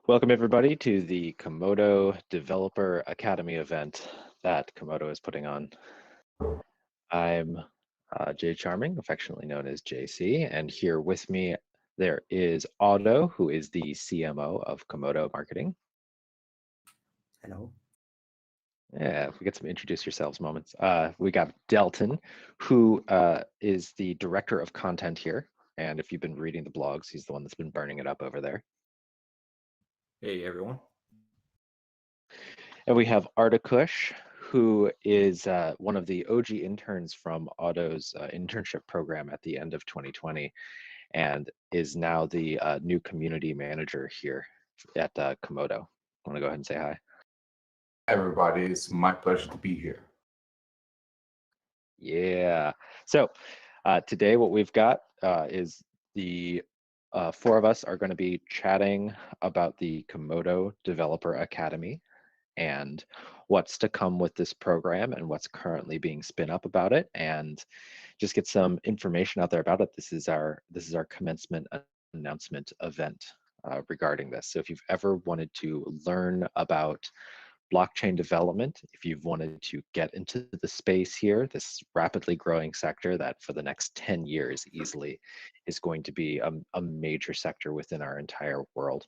Welcome everybody to the Komodo Developer Academy event that Komodo is putting on. I'm Jay Charming, affectionately known as JC, and here with me there is Otto, who is the CMO of Komodo Marketing. Hello. Yeah, we get some introduce yourselves moments. We got Delton, who is the director of content here, and if you've been reading the blogs, he's the one that's been burning it up over there. Hey everyone. And we have Artakush, who is one of the OG interns from Otto's internship program at the end of 2020, and is now the new community manager here at Komodo. Want to go ahead and say hi? Hi everybody, it's my pleasure to be here. Yeah. So today what we've got is the four of us are going to be chatting about the Komodo Developer Academy and what's to come with this program and what's currently being spin up about it, and just get some information out there about it. This is our commencement announcement event regarding this. So if you've ever wanted to learn about blockchain development, if you've wanted to get into the space here, this rapidly growing sector that for the next 10 years easily is going to be a major sector within our entire world,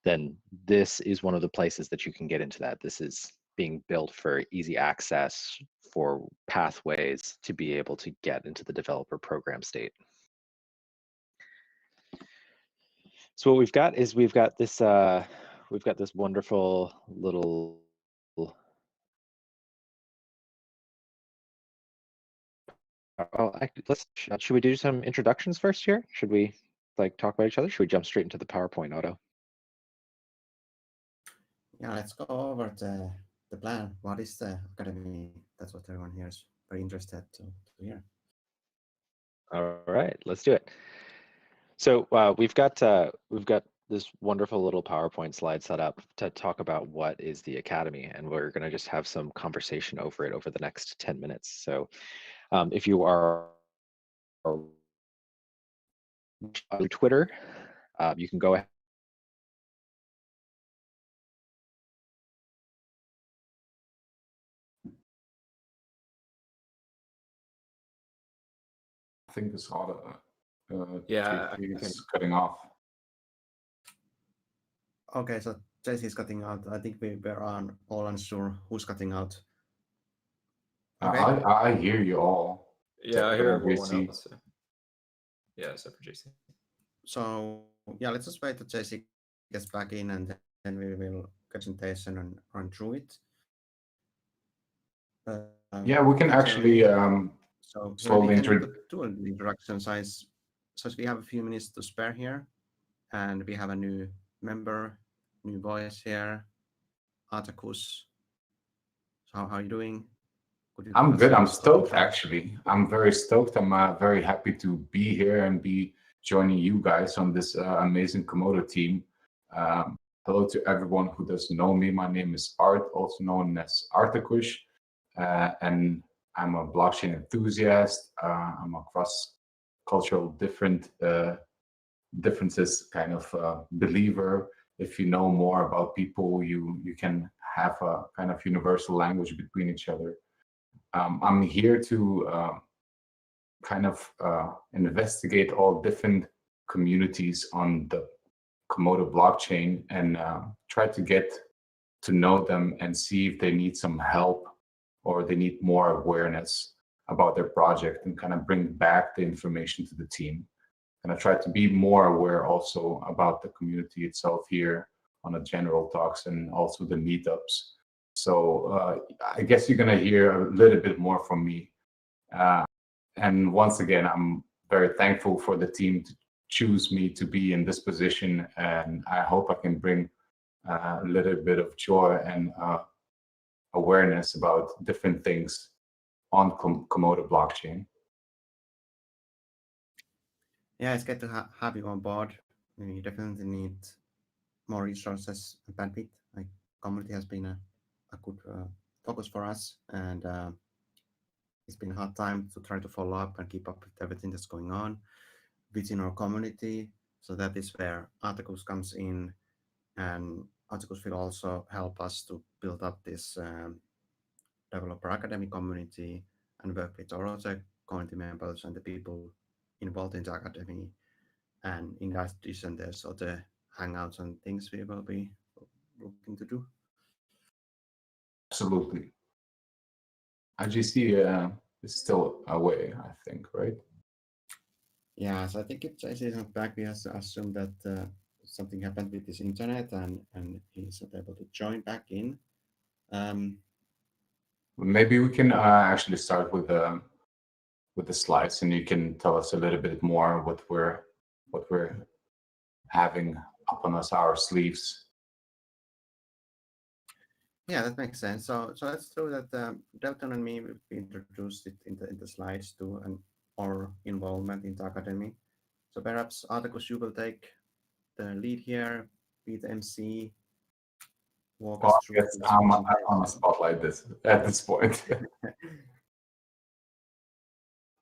then this is one of the places that you can get into that. This is being built for easy access, for pathways to be able to get into the developer program state. So what we've got is we've got this wonderful little should we do some introductions first here? Should we like talk about each other? Should we jump straight into the PowerPoint, Otto? Yeah, let's go over the plan. What is the academy? That's what everyone here is very interested to hear. All right, let's do it. So we've got this wonderful little PowerPoint slide set up to talk about what is the Academy, and we're going to just have some conversation over it over the next 10 minutes. So if you are on Twitter, you can go ahead think it's all Yeah, JC I can. is cutting off. Okay, so JC is cutting out. I think we were all unsure who's cutting out. Okay. I hear you all. Yeah, I except hear for everyone JC. else. Yeah, except for JC. So yeah, let's just wait till JC gets back in, and then we will get presentation and run through it. Yeah, we can that's actually so slowly we can introduce. do an introduction. Since we have a few minutes to spare here, and we have a new member, new voice here, Atticus. So how are you doing? Could you give I'm us good. a I'm short stoked, intro? actually. I'm very stoked. I'm very happy to be here and be joining you guys on this amazing Komodo team. Hello to everyone who doesn't know me. My name is Art, also known as Artakush, and I'm a blockchain enthusiast. I'm a cross-cultural differences kind of believer. If you know more about people, you can have a kind of universal language between each other. I'm here to kind of investigate all different communities on the Komodo blockchain and try to get to know them and see if they need some help or they need more awareness about their project and kind of bring back the information to the team. And I try to be more aware also about the community itself here on the general talks and also the meetups. So I guess you're going to hear a little bit more from me. And once again, I'm very thankful for the team to choose me to be in this position. And I hope I can bring a little bit of joy and awareness about different things on Komodo blockchain. Yeah, it's good to have you on board. You definitely need more resources and bandwidth. Like community has been a good focus for us, and it's been a hard time to try to follow up and keep up with everything that's going on within our community. So that is where Articles comes in, and Articles will also help us to build up this Developer Academy community and work with our other community members and the people involved in the academy. And in addition, there's other hangouts and things we will be looking to do. Absolutely. IGC is still away, I think, right? Yeah, so I think if JC isn't back, we have to assume that something happened with his internet and he's not able to join back in. Maybe we can actually start with the slides, and you can tell us a little bit more what we're having up on us our sleeves. Yeah, that makes sense. So let's do that. Delton and me will be introduced it in the slides to our involvement in the academy. So perhaps Articus, you will take the lead here, be the MC, walk us through Yes, this I'm on presentation. a spotlight at this point.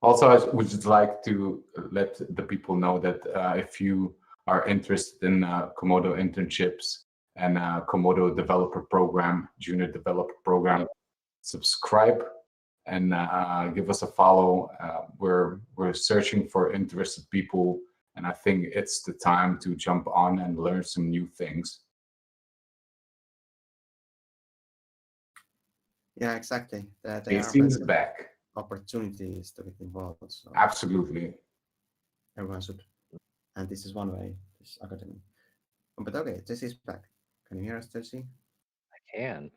Also, I would just like to let the people know that if you are interested in Komodo internships and Komodo Developer Program, Junior Developer Program, subscribe and give us a follow. We're searching for interested people, and I think it's the time to jump on and learn some new things. Yeah, exactly. There are JC is back. opportunities to get involved. So Absolutely. everyone should, and this is one way, this academy. But okay, JC is back. Can you hear us, JC? I can.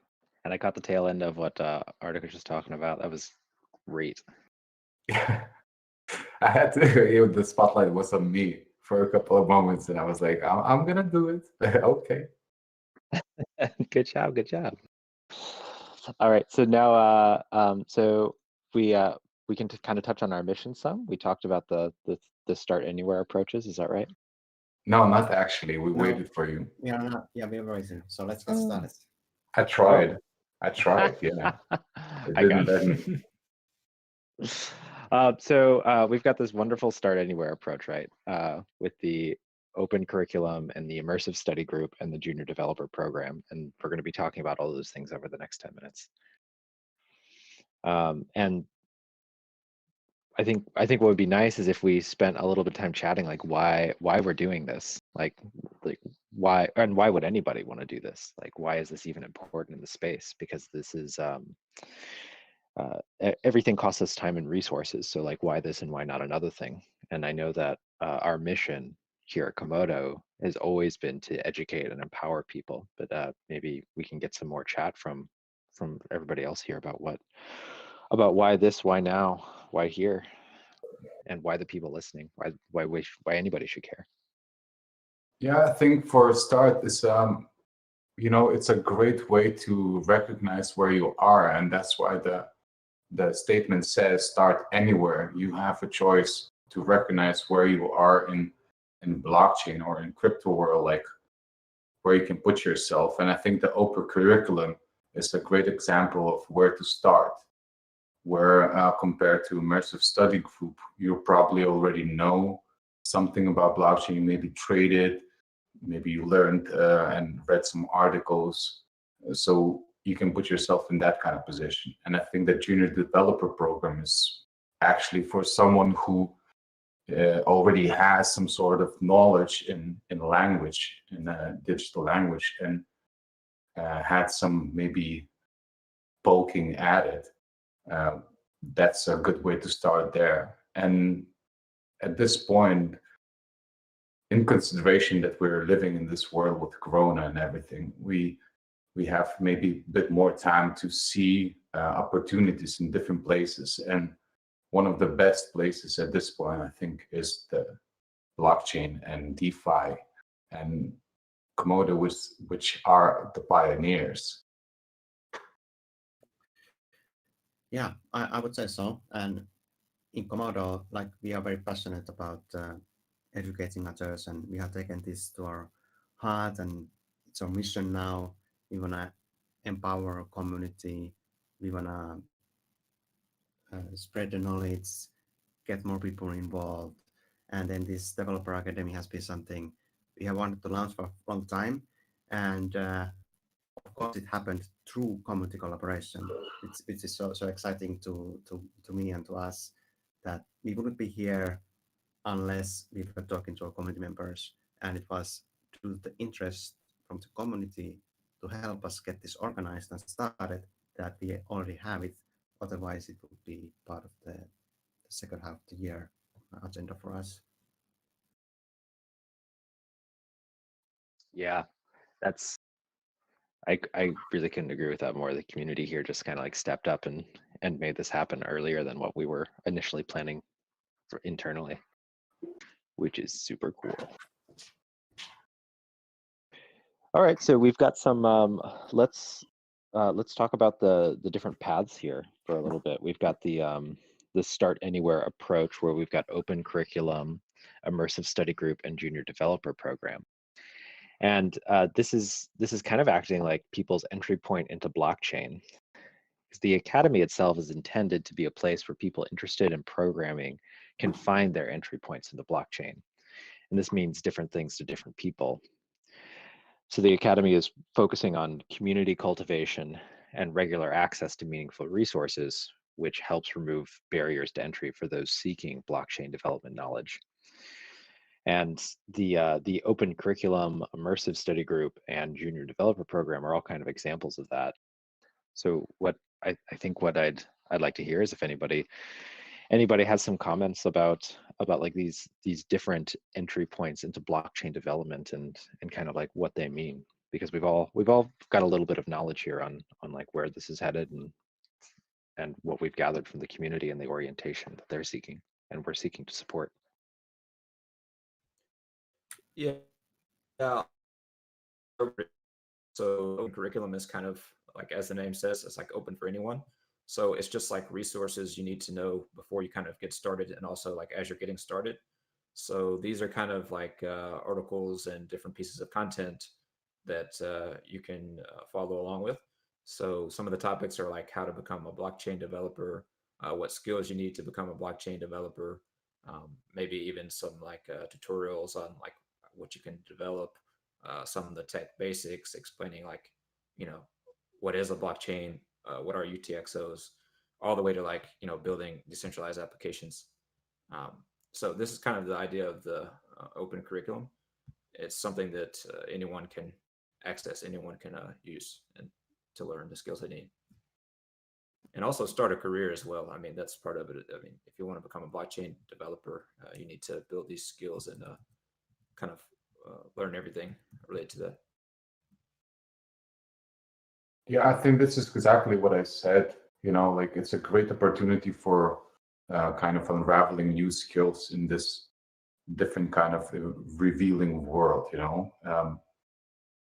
And I caught the tail end of what Arctic was talking about. That was great. I had to, the spotlight was on me for a couple of moments, and I was like, I'm gonna do it. Okay. Good job. Good job. All right. So now, so we can kind of touch on our mission some. We talked about the start anywhere approaches. Is that right? No, not actually. We No. waited for you. We are not. Yeah, we are waiting. So let's get started. I tried. Yeah. It I didn't got let me. So we've got this wonderful start anywhere approach, right? With the open curriculum and the immersive study group and the junior developer program. And we're going to be talking about all those things over the next 10 minutes. And I think what would be nice is if we spent a little bit of time chatting, like why we're doing this, like why, and why would anybody want to do this? Like why is this even important in the space? Because this is everything costs us time and resources. So like why this and why not another thing? And I know that our mission here at Komodo has always been to educate and empower people, but maybe we can get some more chat from everybody else here about why this, why now, why here, and why the people listening, why anybody should care. Yeah, I think for a start, is it's a great way to recognize where you are, and that's why the statement says start anywhere. You have a choice to recognize where you are in blockchain or in crypto world, like where you can put yourself. And I think the open curriculum is a great example of where to start. Where compared to immersive study group, you probably already know something about blockchain. You maybe traded, maybe you learned and read some articles, so you can put yourself in that kind of position. And I think that junior developer program is actually for someone who already has some sort of knowledge in language, in a digital language, and had some maybe poking at it. uh, that's a good way to start there. And at this point, in consideration that we're living in this world with Corona and everything, we have maybe a bit more time to see opportunities in different places. And one of the best places at this point, I think, is the blockchain and DeFi and Komodo, which are the pioneers. Yeah, I would say so. And in Komodo, like we are very passionate about educating others, and we have taken this to our heart, and it's our mission now. We wanna empower our community. We wanna spread the knowledge, get more people involved, and then this developer academy has been something we have wanted to launch for a long time, and of course it happened through community collaboration. Which is so exciting to me and to us, that we wouldn't be here unless we were talking to our community members, and it was due to the interest from the community to help us get this organized and started that we already have it. Otherwise it would be part of the second half of the year agenda for us. Yeah, that's I really couldn't agree with that more. The community here just kind of like stepped up and made this happen earlier than what we were initially planning for internally, which is super cool. All right, so we've got some. Let's talk about the different paths here for a little bit. We've got the start anywhere approach, where we've got open curriculum, immersive study group, and junior developer program. And this is kind of acting like people's entry point into blockchain. Because the academy itself is intended to be a place where people interested in programming can find their entry points into blockchain. And this means different things to different people. So the Academy is focusing on community cultivation and regular access to meaningful resources, which helps remove barriers to entry for those seeking blockchain development knowledge. And the open curriculum, immersive study group, and junior developer program are all kind of examples of that. So what I think what I'd like to hear is if anybody has some comments about like these different entry points into blockchain development and kind of like what they mean, because we've all got a little bit of knowledge here on like where this is headed and what we've gathered from the community and the orientation that they're seeking and we're seeking to support. Yeah. So open curriculum is kind of like, as the name says, it's like open for anyone. So it's just like resources you need to know before you kind of get started, and also like as you're getting started. So these are kind of like articles and different pieces of content that you can follow along with. So some of the topics are like how to become a blockchain developer, what skills you need to become a blockchain developer, maybe even some like tutorials on like what you can develop, some of the tech basics, explaining like, you know, what is a blockchain, what are UTXOs, all the way to like building decentralized applications. So this is kind of the idea of the open curriculum. It's something that anyone can access, anyone can use, and to learn the skills they need, and also start a career as well. I mean, that's part of it. I mean, if you want to become a blockchain developer, you need to build these skills and kind of learn everything related to that. Yeah, I think this is exactly what I said. Like it's a great opportunity for kind of unraveling new skills in this different kind of revealing world.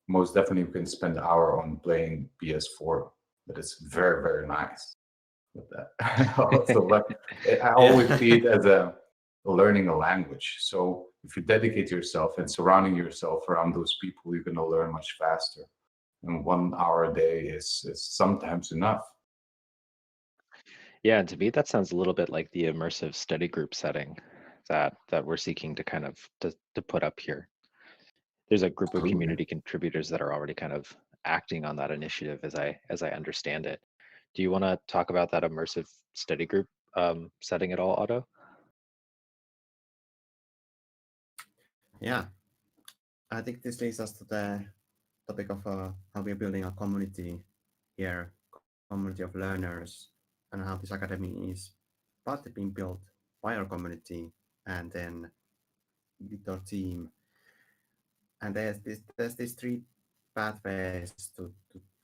Most definitely, we can spend an hour on playing PS4, but it's very, very nice with that. Also, like I always see it as a learning a language. So if you dedicate yourself and surrounding yourself around those people, you're going to learn much faster. And 1 hour a day is sometimes enough. Yeah, and to me that sounds a little bit like the immersive study group setting that we're seeking to kind of to put up here. There's a group of Absolutely. community contributors that are already kind of acting on that initiative as I understand it. Do you want to talk about that immersive study group setting at all, Otto? Yeah, I think this leads us to the topic of how we're building a community here, community of learners, and how this academy is partly being built by our community and then with our team. And there's these three pathways to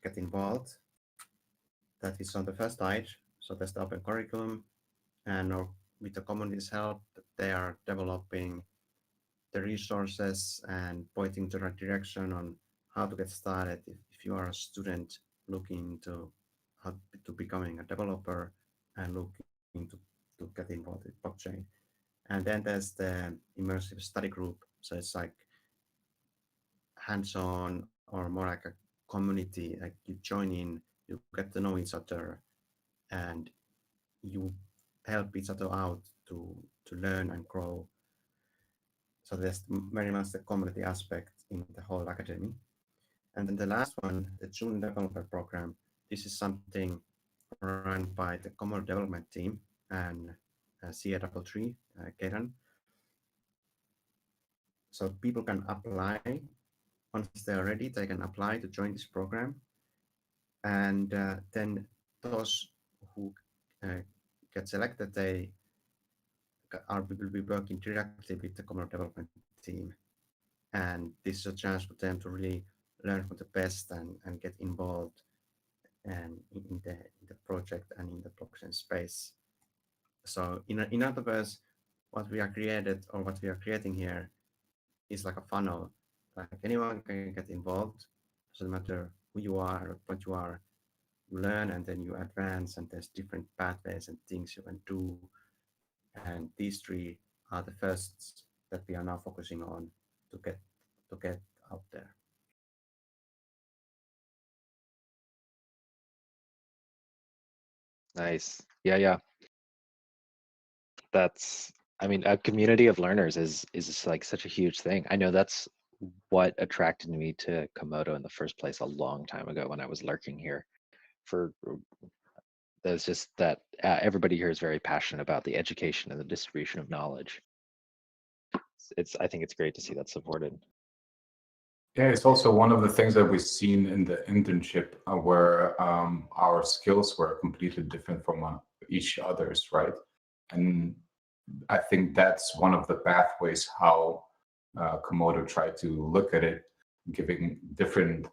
get involved. That is on the first slide. So there's the open curriculum, and with the community's help, they are developing the resources and pointing to the right direction on how to get started if you are a student looking to how to becoming a developer and looking to get involved with blockchain. And then there's the immersive study group. So it's like hands-on or more like a community, like you join in, you get to know each other, and you help each other out to learn and grow. So there's very much the community aspect in the whole academy. And then the last one, the June Developer Program, this is something run by the Komodo Development Team and CA33, Keran. So people can apply. Once they're ready, they can apply to join this program. And then those who get selected, they will be working directly with the Komodo Development Team. And this is a chance for them to really learn from the best and get involved and in the project and in the blockchain space. So in other words, what we are created or what we are creating here is like a funnel. Like anyone can get involved. Doesn't matter who you are or what you are. You learn and then you advance, and there's different pathways and things you can do. And these three are the firsts that we are now focusing on to get out there. Nice. Yeah. That's, I mean, a community of learners is like such a huge thing. I know that's what attracted me to Komodo in the first place a long time ago when I was lurking here. For there's just that everybody here is very passionate about the education and the distribution of knowledge. I think it's great to see that supported. Yeah, it's also one of the things that we've seen in the internship where our skills were completely different from each other's, right? And I think that's one of the pathways how Komodo tried to look at it, giving different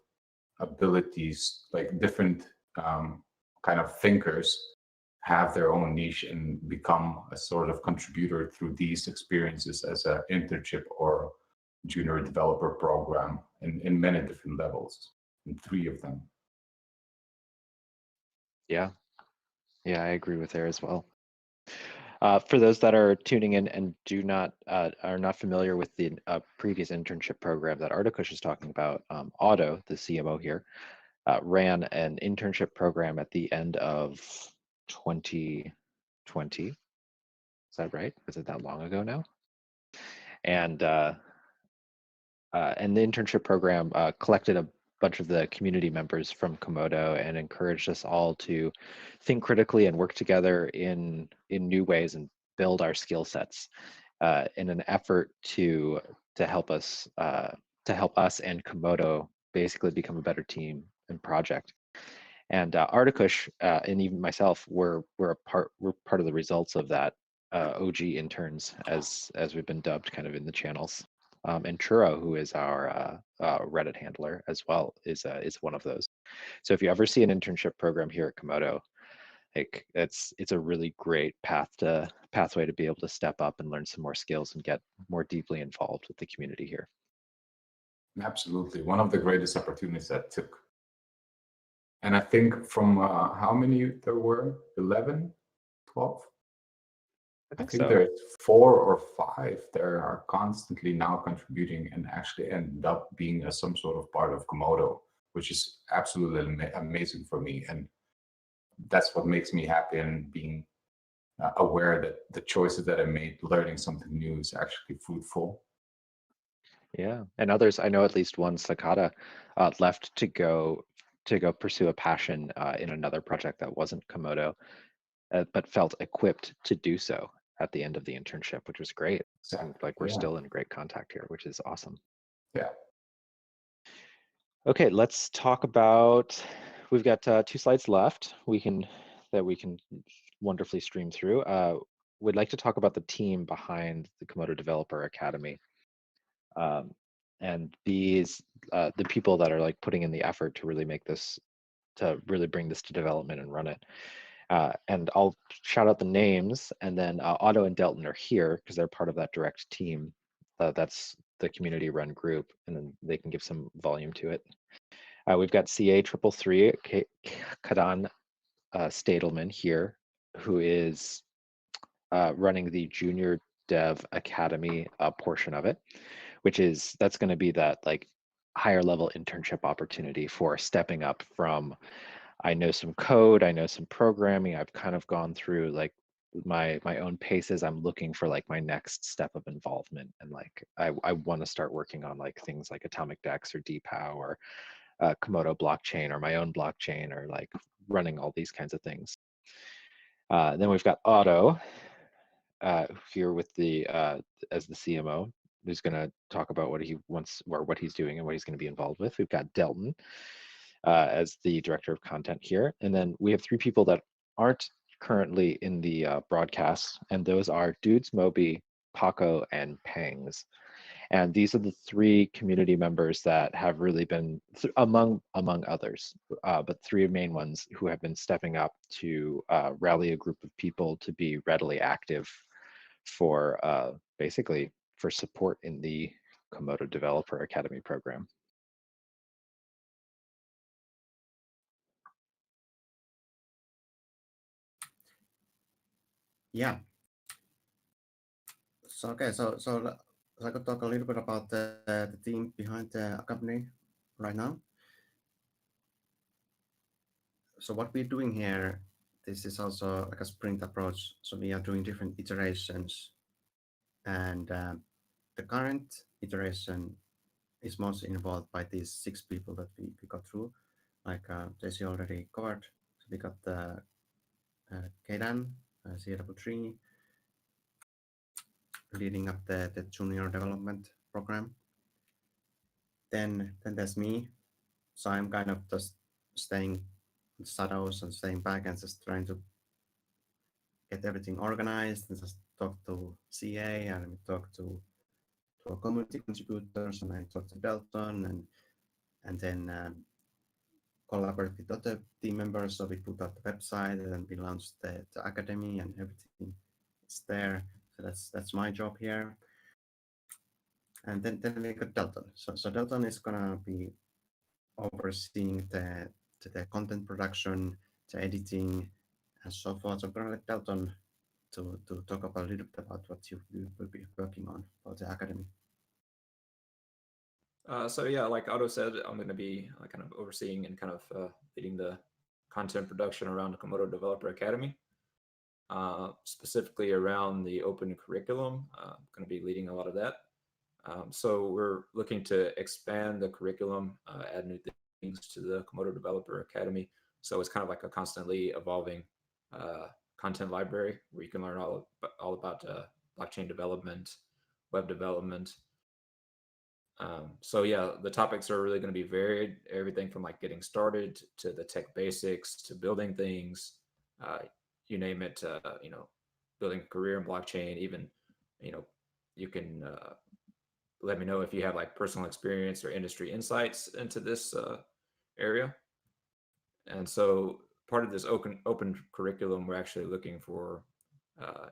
abilities, like different kind of thinkers have their own niche and become a sort of contributor through these experiences as an internship or junior developer program in many different levels, in three of them. Yeah, I agree with there as well. For those that are tuning in and are not familiar with the previous internship program that Artikush is talking about, Otto, the CMO here, ran an internship program at the end of 2020. Is that right? Is it that long ago now? And the internship program collected bunch of the community members from Komodo and encouraged us all to think critically and work together in new ways and build our skill sets in an effort to help us and Komodo basically become a better team and project. And Articush and even myself we're part of the results of that. OG interns, as we've been dubbed, kind of in the channels. And Churro, who is our Reddit handler as well, is one of those. So if you ever see an internship program here at Komodo, like it's a really great pathway to be able to step up and learn some more skills and get more deeply involved with the community here. Absolutely, one of the greatest opportunities that took. And I think from how many there were, 11, 12? I think so. there's 4 or 5 that are constantly now contributing and actually end up being some sort of part of Komodo, which is absolutely amazing for me. And that's what makes me happy, and being aware that the choices that I made, learning something new, is actually fruitful. Yeah, and others, I know at least one Sakata left to go pursue a passion in another project that wasn't Komodo, but felt equipped to do so at the end of the internship, which was great. And like we're still in great contact here, which is awesome. Yeah. Okay, let's talk about. We've got 2 slides left. We can wonderfully stream through. We'd like to talk about the team behind the Komodo Developer Academy. And these the people that are like putting in the effort to really bring this to development and run it. And I'll shout out the names, and then Otto and Delton are here because they're part of that direct team. That's the community run group, and then they can give some volume to it. We've got CA333 Kadan Stadelman here, who is running the Junior Dev Academy portion of it, that's going to be that like higher level internship opportunity for stepping up from, I know some code, I know some programming, I've kind of gone through like my own paces. I'm looking for like my next step of involvement, and like I want to start working on like things like Atomic Dex or DPow or Komodo blockchain or my own blockchain, or like running all these kinds of things. Then we've got Otto here with the as the CMO, who's going to talk about what he wants or what he's doing and what he's going to be involved with. We've got Delton as the director of content here, and then we have 3 people that aren't currently in the broadcast, and those are Dudes, Moby, Paco, and Pangs. And these are the 3 community members that have really been, among others, but 3 main ones who have been stepping up to rally a group of people to be readily active for basically for support in the Komodo Developer Academy program. Yeah. So okay, so I could talk a little bit about the team behind the company right now. So what we're doing here, this is also like a sprint approach. So we are doing different iterations, and the current iteration is mostly involved by these 6 people that we got through, like Jesse already covered. So we got the Kaidan, CW3, leading up the junior development program. Then there's me. So I'm kind of just staying in the shadows and staying back and just trying to get everything organized and just talk to CA and talk to our community contributors, and I talk to Delton, and then collaborate with other team members. So we put up the website and we launched the academy, and everything is there. So that's my job here. And then we got Delton. So Delton is gonna be overseeing the content production, the editing, and so forth. So I'm gonna let Delton to talk about a little bit about what you will be working on for the academy. So yeah, like Otto said, I'm going to be kind of overseeing and kind of leading the content production around the Komodo Developer Academy, specifically around the open curriculum. I'm going to be leading a lot of that. So we're looking to expand the curriculum, add new meetings to the Komodo Developer Academy. So it's kind of like a constantly evolving content library where you can learn all about blockchain development, web development. So yeah, the topics are really going to be varied. Everything from like getting started to the tech basics to building things, uh, you name it. Building a career in blockchain. Even, you know, you can let me know if you have like personal experience or industry insights into this area. And so part of this open curriculum, we're actually looking for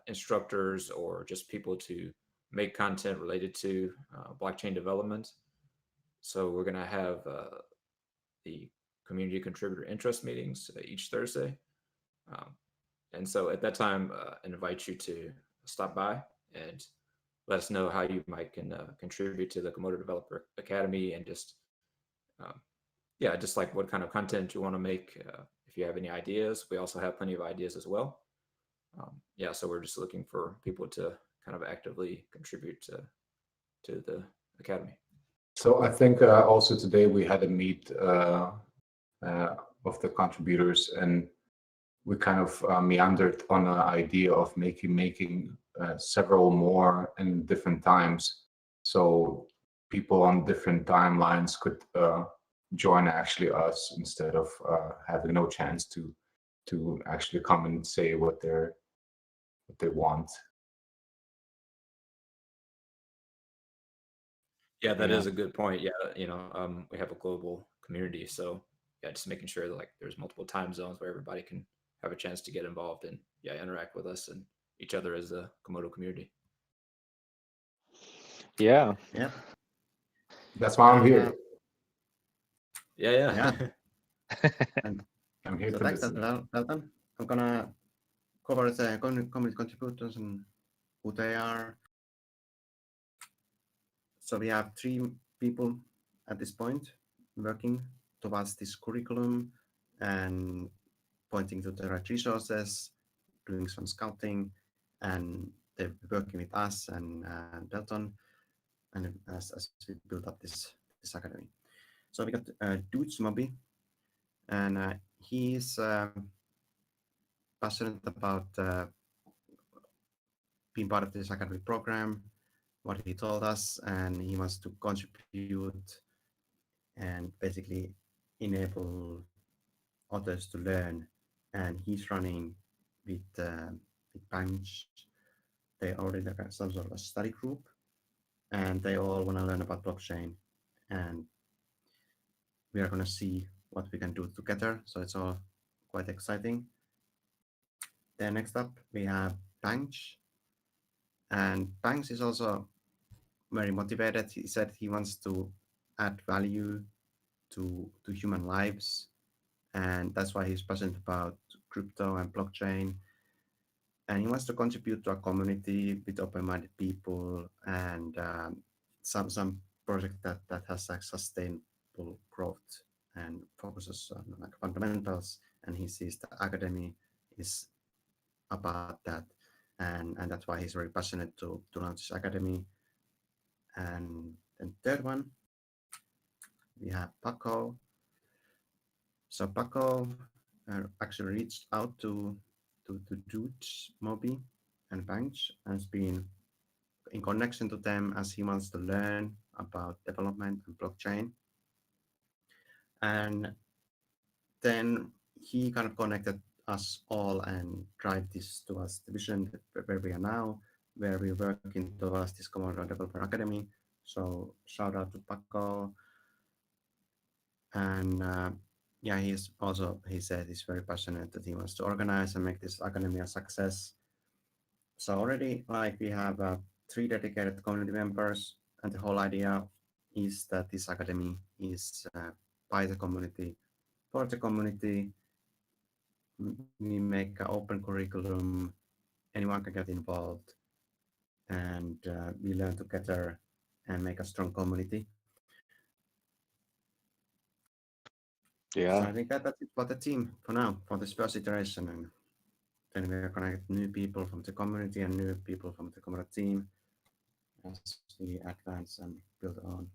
instructors or just people to make content related to blockchain development. So we're going to have the community contributor interest meetings each Thursday. Um, and so at that time, I invite you to stop by and let us know how you might can contribute to the Komodo Developer Academy, and just yeah, just like what kind of content you want to make. If you have any ideas, we also have plenty of ideas as well. Yeah, so we're just looking for people to kind of actively contribute to the academy. So I think also today we had a meet of the contributors, and we kind of meandered on an idea of making several more in different times, so people on different timelines could join actually us, instead of having no chance to actually come and say what they want. Yeah, that Yeah. is a good point. Yeah, we have a global community, so yeah, just making sure that like there's multiple time zones where everybody can have a chance to get involved and yeah, interact with us and each other as a Komodo community. Yeah. Yeah. That's why I'm here. Yeah, yeah. Yeah. And I'm here so to thanks, listen. Dalton. I'm gonna cover the community contributors and who they are. So we have 3 people at this point working towards this curriculum and pointing to the right resources, doing some scouting, and they're working with us and Dalton, and as we build up this academy. So we got Dudes Moby, and he's passionate about being part of this academy program, what he told us, and he wants to contribute and basically enable others to learn. And he's running with Punch. They already got some sort of a study group, and they all want to learn about blockchain. And we are going to see what we can do together. So it's all quite exciting. Then next up, we have Punch. And Punch is also very motivated. He said he wants to add value to human lives, and that's why he's passionate about crypto and blockchain, and he wants to contribute to a community with open-minded people, and some project that has like sustainable growth and focuses on like fundamentals, and he sees the academy is about that, and that's why he's very passionate to launch this academy. And then third one, we have Paco. So Paco actually reached out to Dudes, Moby, and Punch, and has been in connection to them as he wants to learn about development and blockchain. And then he kind of connected us all and drive this towards the vision where we are now, where we're working towards this Komodo Developer Academy. So shout out to Paco. And yeah, he said he's very passionate that he wants to organize and make this academy a success. So already like we have 3 dedicated community members, and the whole idea is that this academy is by the community, for the community. We make an open curriculum, anyone can get involved, and we learn together and make a strong community. So Yeah. I think that's it for the team for now, for this first iteration. And then we are going to get new people from the community and new people from the community team as we advance and build on.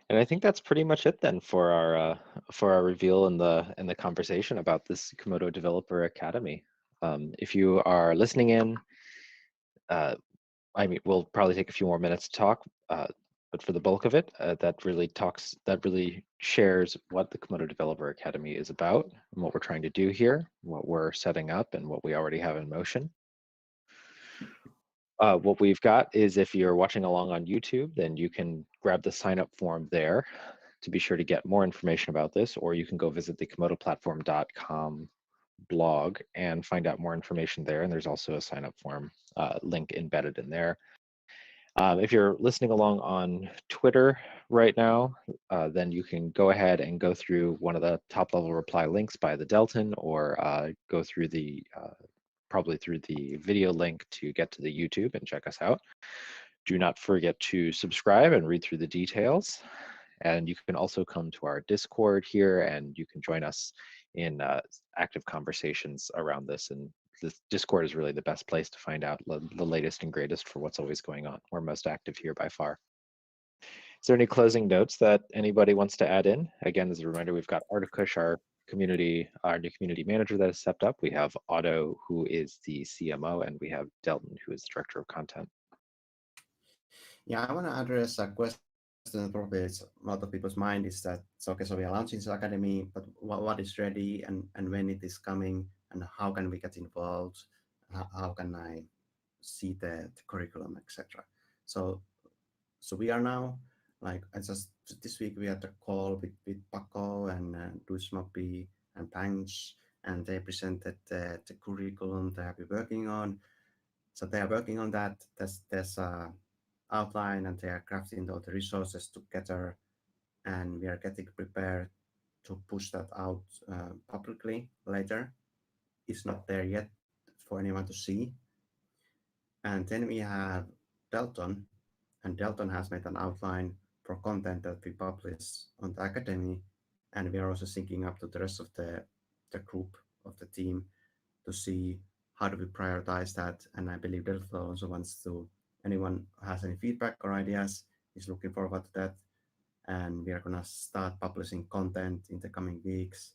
And I think that's pretty much it then for our reveal and the conversation about this Komodo Developer Academy. If you are listening in, I mean, we'll probably take a few more minutes to talk, but for the bulk of it, that really shares what the Komodo Developer Academy is about and what we're trying to do here, what we're setting up, and what we already have in motion. What we've got is, if you're watching along on YouTube, then you can grab the sign up form there to be sure to get more information about this, or you can go visit the komodoplatform.com blog and find out more information there. And there's also a sign up form link embedded in there. If you're listening along on Twitter right now, then you can go ahead and go through one of the top level reply links by the Delton, or go through the probably through the video link to get to the YouTube and check us out. Do not forget to subscribe and read through the details. And you can also come to our Discord here, and you can join us in active conversations around this. And this Discord is really the best place to find out the latest and greatest for what's always going on. We're most active here by far. Is there any closing notes that anybody wants to add in? Again, as a reminder, we've got Articush, our new community manager that has stepped up. We have Otto, who is the CMO, and we have Delton, who is the director of content. Yeah, I want to address a question that probably is a lot of people's mind is that, so okay, so we are launching this academy, but what is ready, and when it is coming, and how can we get involved? How can I see the curriculum, etc. So we are now, like, I just this week we had a call with Paco and Duismopi and Panch, and they presented the curriculum they have been working on. So they are working on that. There's a outline, and they are crafting all the resources together, and we are getting prepared to push that out publicly later. It's not there yet for anyone to see. And then we have Delton, and Delton has made an outline for content that we publish on the academy, and we are also syncing up to the rest of the group of the team to see how do we prioritize that. And I believe Delton also wants to, anyone who has any feedback or ideas is looking forward to that. And we are going to start publishing content in the coming weeks.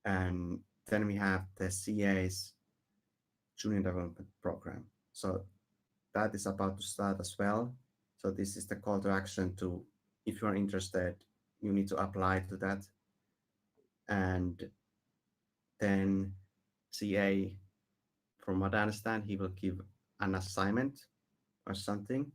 And then we have the CA's Junior Development Program. So that is about to start as well. So this is the call to action to, if you are interested, you need to apply to that. And then CA, from what I understand, he will give an assignment or something,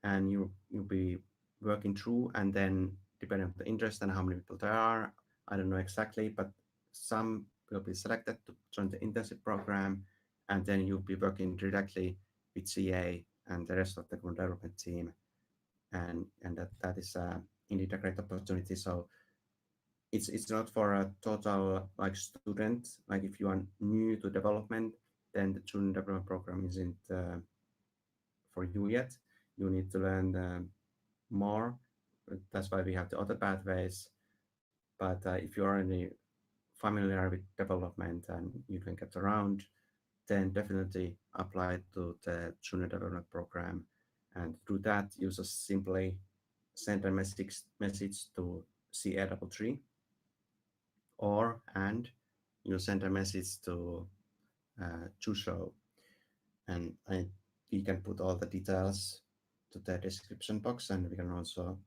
and you'll be working through, and then depending on the interest and how many people there are, I don't know exactly, but some will be selected to join the internship program, and then you'll be working directly with CA and the rest of the development team, and that is indeed a great opportunity. So it's not for a total like student, like if you are new to development, then the junior development program isn't for you yet. You need to learn more. That's why we have the other pathways. But if you're already familiar with development and you can get around, then definitely apply to the junior development program. And through that, you just simply send a message to CA33, and you send a message to Chusho, and we can put all the details to the description box, and we can also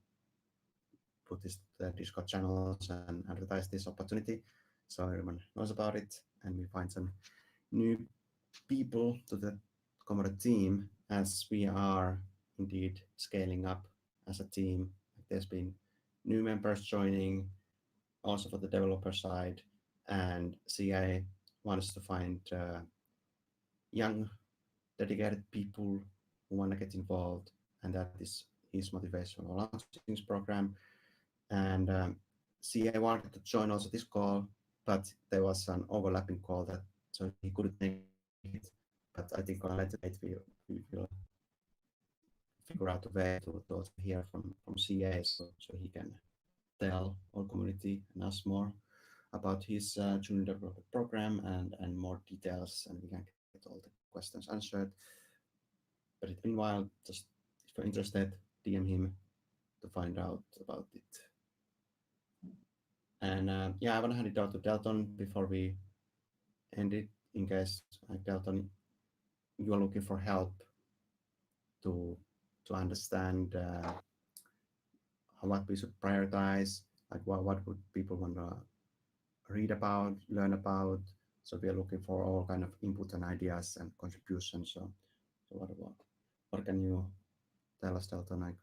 put this to the Discord channels and advertise this opportunity so everyone knows about it, and we find some new people to the Komodo team, as we are indeed scaling up as a team. There's been new members joining also for the developer side, and CA wants to find young dedicated people who want to get involved, and that is his motivation for launching this program. And CA wanted to join also this call, but there was an overlapping call that so he couldn't make it. But I think on a later date we will figure out a way to also hear from CA, so he can tell our community and us more about his junior developer program and more details, and we can get all the questions answered. But meanwhile, just if you're interested, DM him, find out about it. And yeah, I want to hand it out to Dalton before we end it, in case Dalton, you are looking for help to understand what we should prioritize, like what would people want to read about, learn about. So we are looking for all kind of input and ideas and contributions. So what can you tell us, Dalton? Like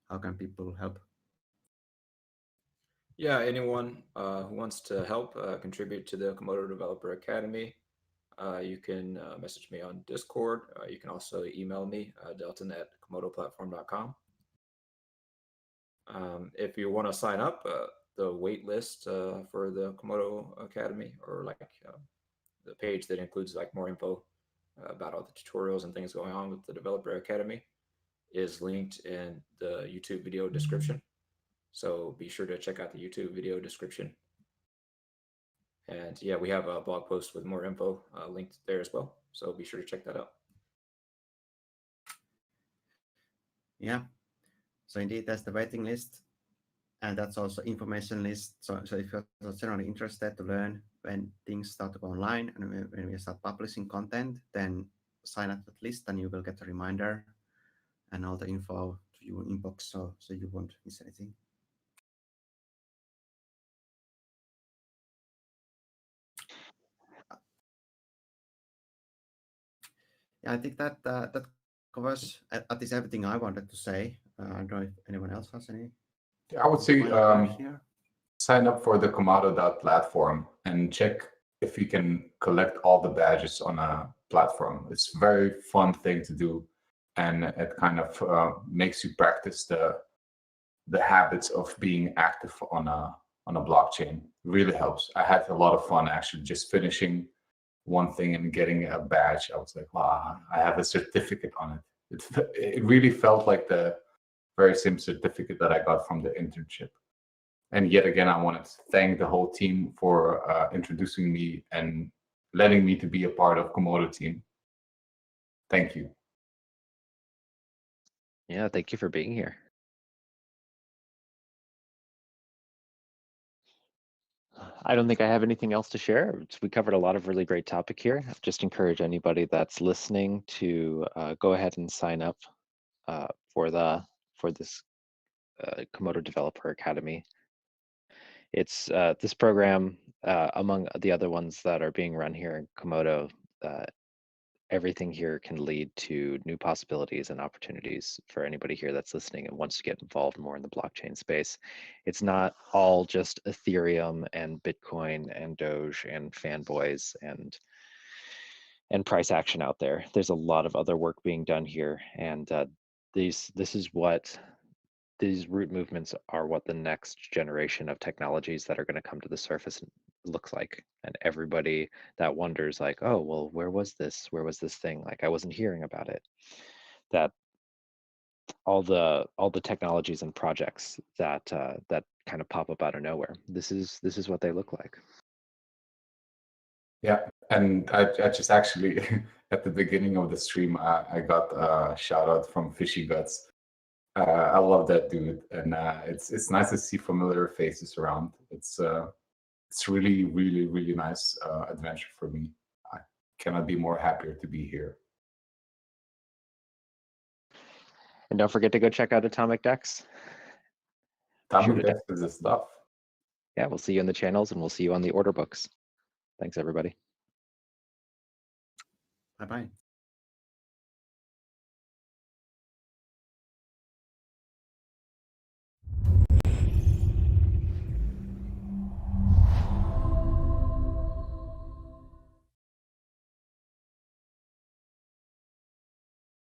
how can people help? Yeah, anyone who wants to help contribute to the Komodo Developer Academy, you can message me on Discord. You can also email me, delton at komodoplatform.com. If you want to sign up, the wait list for the Komodo Academy, or like the page that includes like more info about all the tutorials and things going on with the Developer Academy, is linked in the YouTube video description. So be sure to check out the YouTube video description. And yeah, we have a blog post with more info linked there as well. So be sure to check that out. Yeah. So indeed, that's the waiting list, and that's also information list. So if you're generally interested to learn when things start to go online and when we start publishing content, then sign up that list, and you will get a reminder and all the info to your inbox, so you won't miss anything. Yeah, I think that covers at least everything I wanted to say. I don't know if anyone else has any. I would say final words here. sign up for the Komodo.platform and check if you can collect all the badges on a platform. It's a very fun thing to do, and it kind of makes you practice the habits of being active on a blockchain. Really helps. I had a lot of fun actually just finishing one thing and getting a badge. I was like, wow, I have a certificate on it. It really felt like the very same certificate that I got from the internship. And yet again, I wanted to thank the whole team for introducing me and letting me to be a part of Komodo team. Thank you. Yeah, thank you for being here. I don't think I have anything else to share. We covered a lot of really great topic here. Just encourage anybody that's listening to go ahead and sign up for this Komodo Developer Academy. It's this program, among the other ones that are being run here in Komodo. Everything here can lead to new possibilities and opportunities for anybody here that's listening and wants to get involved more in the blockchain space. It's not all just Ethereum and Bitcoin and Doge and fanboys and price action out there. There's a lot of other work being done here, and these root movements are what the next generation of technologies that are going to come to the surface looks like. And everybody that wonders, like, oh, well, where was this thing? Like, I wasn't hearing about it. That all the technologies and projects that that kind of pop up out of nowhere. This is what they look like. Yeah, and I just actually at the beginning of the stream, I got a shout out from Fishy Guts. I love that dude, and it's nice to see familiar faces around. It's really, really, really nice adventure for me. I cannot be more happier to be here. And don't forget to go check out Atomic Dex. Atomic Dex is the stuff. Yeah, we'll see you in the channels, and we'll see you on the order books. Thanks, everybody. Bye-bye.